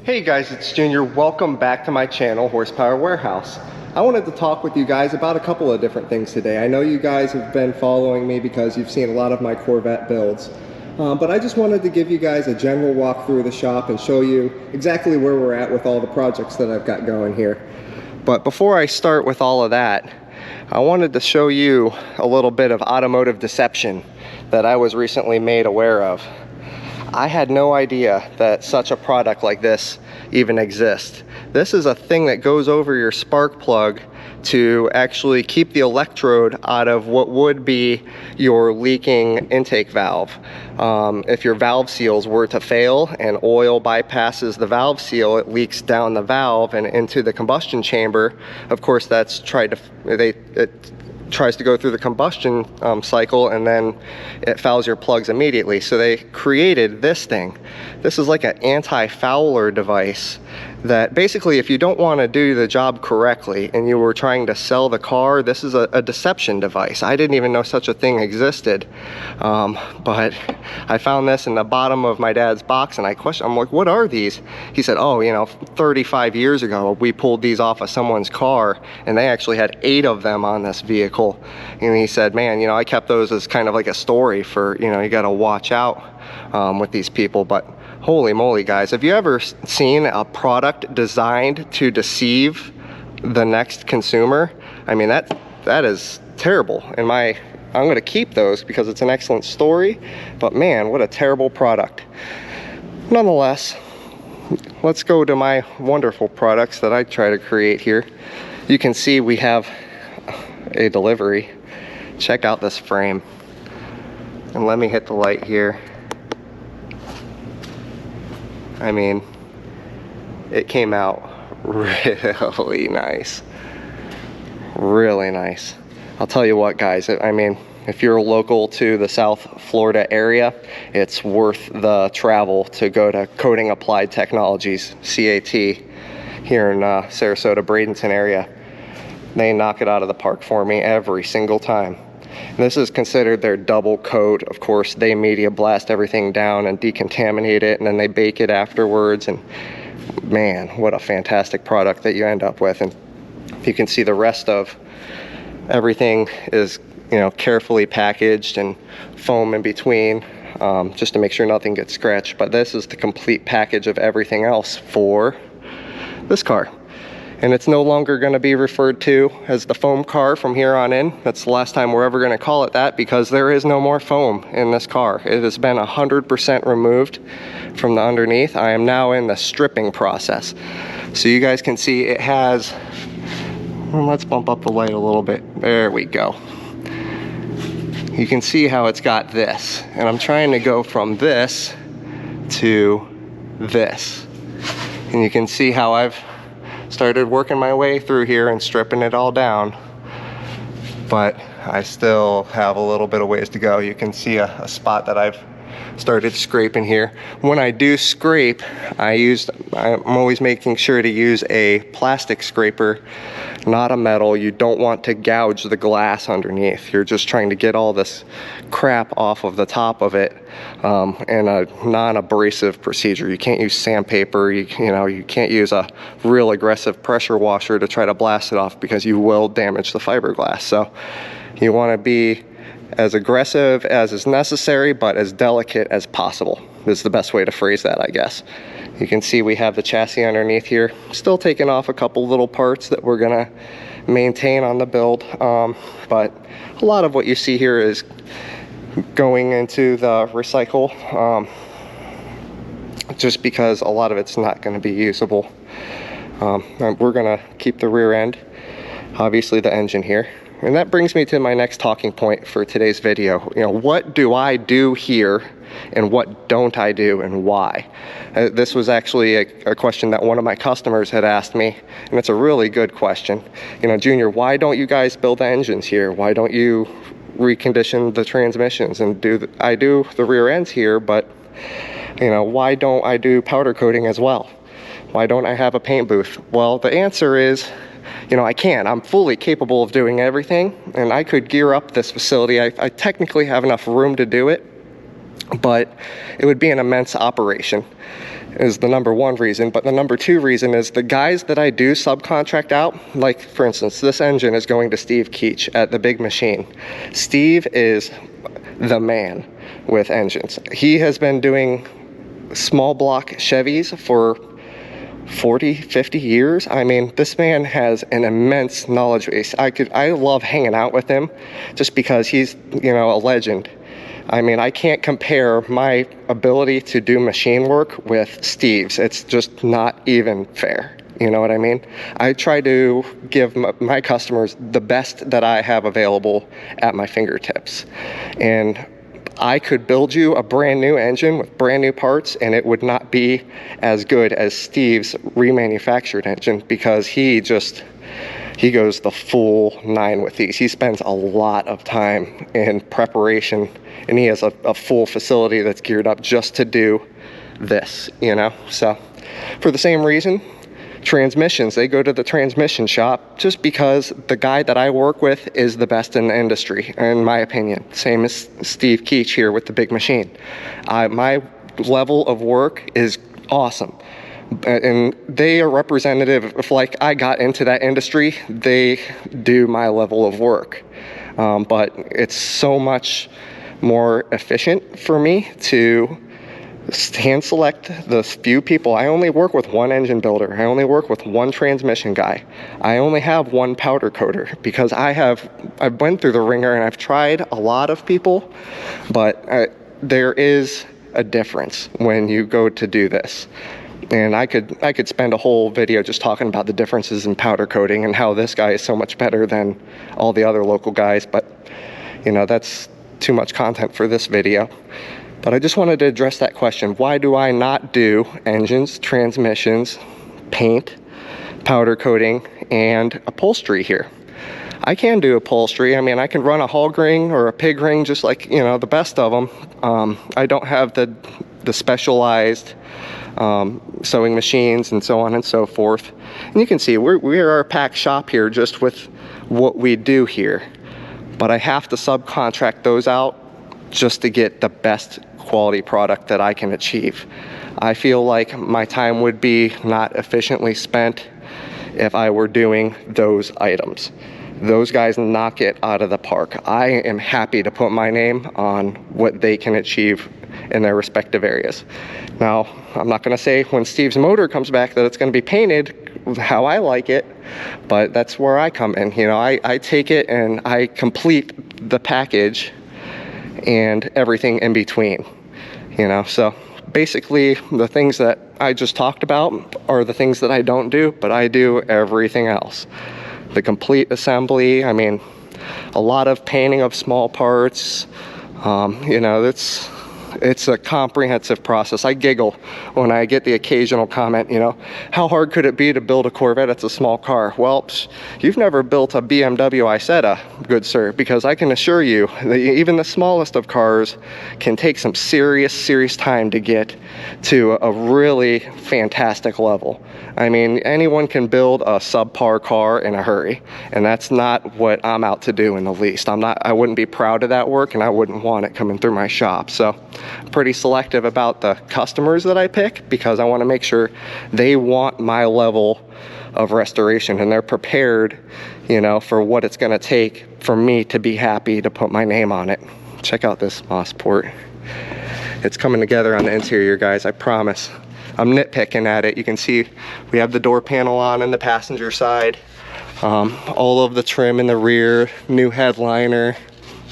Hey guys, it's Junior. Welcome back to my channel, Horsepower Warehouse. I wanted to talk with you guys about a couple of different things today. I know you guys have been following me because you've seen a lot of my Corvette builds. But I just wanted to give you guys a general walkthrough of the shop and show you exactly where we're at with all the projects that I've got going here. But before I start with all of that, I wanted to show you a little bit of automotive deception that I was recently made aware of. I had no idea that such a product like this even exists. This is a thing that goes over your spark plug to actually keep the electrode out of what would be your leaking intake valve. If your valve seals were to fail and oil bypasses the valve seal, it leaks down the valve and into the combustion chamber. Of course, that's it tries to go through the combustion cycle, and then it fouls your plugs immediately. So they created this thing. This is like an anti-fouler device that basically, if you don't want to do the job correctly and you were trying to sell the car, this is a deception device. I didn't even know such a thing existed, but I found this in the bottom of my dad's box, and I'm like, what are these? He said, oh, you know, 35 years ago we pulled these off of someone's car and they actually had 8 of them on this vehicle. And he said, man, you know, I kept those as kind of like a story for, you know, you got to watch out with these people. But holy moly, guys, have you ever seen a product designed to deceive the next consumer? I mean, that is terrible. And I'm going to keep those because it's an excellent story, but man, what a terrible product. Nonetheless, let's go to my wonderful products that I try to create here. You can see we have a delivery. Check out this frame. And let me hit the light here. I mean, it came out really nice. Really nice. I'll tell you what, guys, I mean, if you're local to the South Florida area, it's worth the travel to go to Coating Applied Technologies, CAT, here in Sarasota, Bradenton area. They knock it out of the park for me every single time. And this is considered their double coat. Of course, they media blast everything down and decontaminate it, and then they bake it afterwards. And man, what a fantastic product that you end up with. And you can see the rest of everything is, you know, carefully packaged and foam in between, just to make sure nothing gets scratched. But this is the complete package of everything else for this car. And it's no longer going to be referred to as the foam car from here on in. That's the last time we're ever going to call it that, because there is no more foam in this car. It has been 100% removed from the underneath. I am now in the stripping process. So you guys can see it has, well, let's bump up the light a little bit. There we go. You can see how it's got this. And I'm trying to go from this to this. And you can see how I've started working my way through here and stripping it all down, but I still have a little bit of ways to go. You can see a spot that I've started scraping here. When I do scrape, I'm always making sure to use a plastic scraper, not a metal. You don't want to gouge the glass underneath. You're just trying to get all this crap off of the top of it in a non-abrasive procedure. You can't use sandpaper. You can't use a real aggressive pressure washer to try to blast it off, because you will damage the fiberglass. So you want to be as aggressive as is necessary, but as delicate as possible is the best way to phrase that, I guess. You can see we have the chassis underneath here. Still taking off a couple little parts that we're gonna maintain on the build, but a lot of what you see here is going into the recycle, just because a lot of it's not going to be usable. We're gonna keep the rear end, obviously the engine here. And that brings me to my next talking point for today's video. You know, what do I do here and what don't I do, and why? This was actually a question that one of my customers had asked me, and it's a really good question. You know, Junior, why don't you guys build the engines here? Why don't you recondition the transmissions and I do the rear ends here, but you know, why don't I do powder coating as well? Why don't I have a paint booth? Well, the answer is, you know, I can. I'm fully capable of doing everything, and I could gear up this facility. I technically have enough room to do it, but it would be an immense operation. is the number one reason. But the number two reason is the guys that I do subcontract out, like for instance, this engine is going to Steve Keach at the Big Machine. Steve is the man with engines. He has been doing small block Chevys for 40, 50 years. I mean, this man has an immense knowledge base. I love hanging out with him just because he's, you know, a legend. I mean, I can't compare my ability to do machine work with Steve's. It's just not even fair. You know what I mean? I try to give my customers the best that I have available at my fingertips. And I could build you a brand new engine with brand new parts, and it would not be as good as Steve's remanufactured engine, because he goes the full 9 with these. He spends a lot of time in preparation, and he has a full facility that's geared up just to do this, you know? So for the same reason, transmissions, they go to the transmission shop just because the guy that I work with is the best in the industry, in my opinion. Same as Steve Keach here with the Big Machine. My level of work is awesome. And they are representative. If like I got into that industry, they do my level of work. But it's so much more efficient for me to hand select the few people. I only work with one engine builder. I only work with one transmission guy. I only have one powder coater, because I've went through the ringer and I've tried a lot of people, but there is a difference when you go to do this. And I could spend a whole video just talking about the differences in powder coating and how this guy is so much better than all the other local guys, but you know, that's too much content for this video. But I just wanted to address that question. Why do I not do engines, transmissions, paint, powder coating, and upholstery here? I can do upholstery. I mean, I can run a hog ring or a pig ring, just like, you know, the best of them. I don't have the specialized sewing machines and so on and so forth. And you can see we are a packed shop here just with what we do here. But I have to subcontract those out just to get the best quality product that I can achieve. I feel like my time would be not efficiently spent if I were doing those items. Those guys knock it out of the park. I am happy to put my name on what they can achieve in their respective areas. Now, I'm not going to say when Steve's motor comes back that it's going to be painted how I like it, but that's where I come in. You know, I take it and I complete the package and everything in between, you know. So basically the things that I just talked about are the things that I don't do, but I do everything else. The complete assembly, I mean, a lot of painting of small parts, you know, it's a comprehensive process. I giggle when I get the occasional comment, you know, how hard could it be to build a Corvette? It's a small car. Well, you've never built a BMW Isetta, good sir, because I can assure you that even the smallest of cars can take some serious time to get to a really fantastic level. I mean, anyone can build a subpar car in a hurry, and that's not what I'm out to do in the least. I wouldn't be proud of that work, and I wouldn't want it coming through my shop. So I'm pretty selective about the customers that I pick, because I want to make sure they want my level of restoration and they're prepared, you know, for what it's going to take for me to be happy to put my name on it. Check out this Mossport. It's coming together on the interior, guys, I promise. I'm nitpicking at it. You can see we have the door panel on in the passenger side, all of the trim in the rear, new headliner,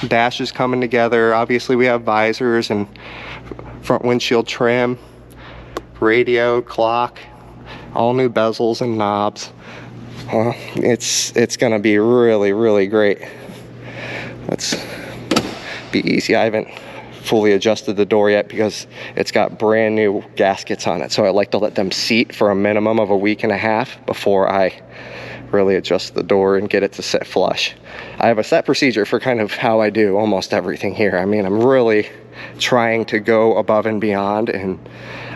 dash is coming together. Obviously we have visors and front windshield trim, radio, clock, all new bezels and knobs. It's gonna be really great. Let's be easy. I haven't fully adjusted the door yet because it's got brand new gaskets on it, so I like to let them seat for a minimum of a week and a half before I really adjust the door and get it to sit flush. I have a set procedure for kind of how I do almost everything here. I mean, I'm really trying to go above and beyond, and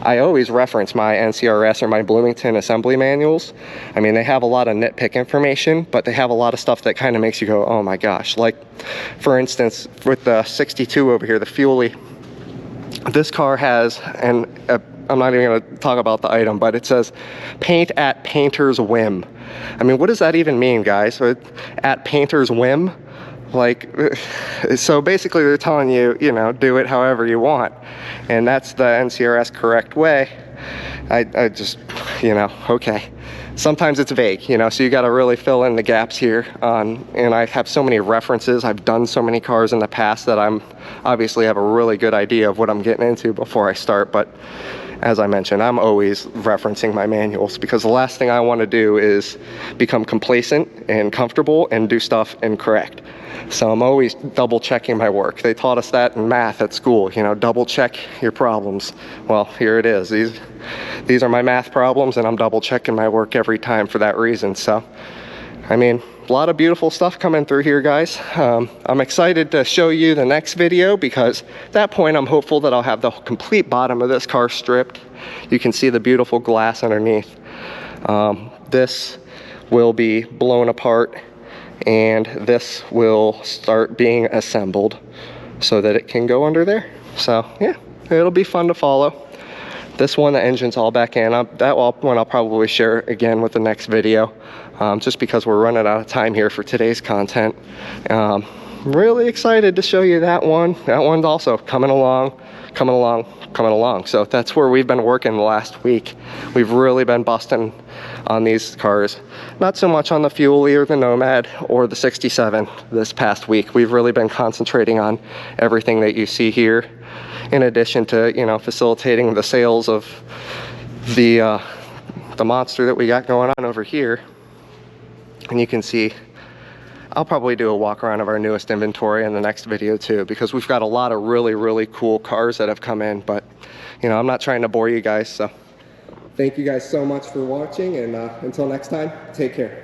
I always reference my NCRS or my Bloomington assembly manuals. I mean, they have a lot of nitpick information, but they have a lot of stuff that kind of makes you go, oh my gosh. Like, for instance, with the 62 over here, the Fuelie, this car has I'm not even going to talk about the item, but it says paint at painter's whim. I mean, what does that even mean, guys? At painter's whim? Like, so basically they're telling you, you know, do it however you want. And that's the NCRS correct way. I just, you know, okay. Sometimes it's vague, you know, so you got to really fill in the gaps here. And I have so many references. I've done so many cars in the past that I'm obviously have a really good idea of what I'm getting into before I start. But as I mentioned, I'm always referencing my manuals because the last thing I want to do is become complacent and comfortable and do stuff incorrect. So I'm always double checking my work. They taught us that in math at school, you know, double check your problems. Well, here it is. These are my math problems, and I'm double checking my work every time for that reason. So, I mean, a lot of beautiful stuff coming through here, guys. I'm excited to show you the next video because at that point I'm hopeful that I'll have the complete bottom of this car stripped. You can see the beautiful glass underneath. This will be blown apart, and this will start being assembled so that it can go under there. So yeah, it'll be fun to follow. This one, the engine's all back in. That one I'll probably share again with the next video, just because we're running out of time here for today's content. I'm really excited to show you that one. That one's also coming along. So that's where we've been working the last week. We've really been busting on these cars. Not so much on the Fuelie or the Nomad or the 67 this past week. We've really been concentrating on everything that you see here, in addition to, you know, facilitating the sales of the monster that we got going on over here. And you can see, I'll probably do a walk around of our newest inventory in the next video too, because we've got a lot of really cool cars that have come in. But, you know, I'm not trying to bore you guys, so thank you guys so much for watching, and until next time, take care.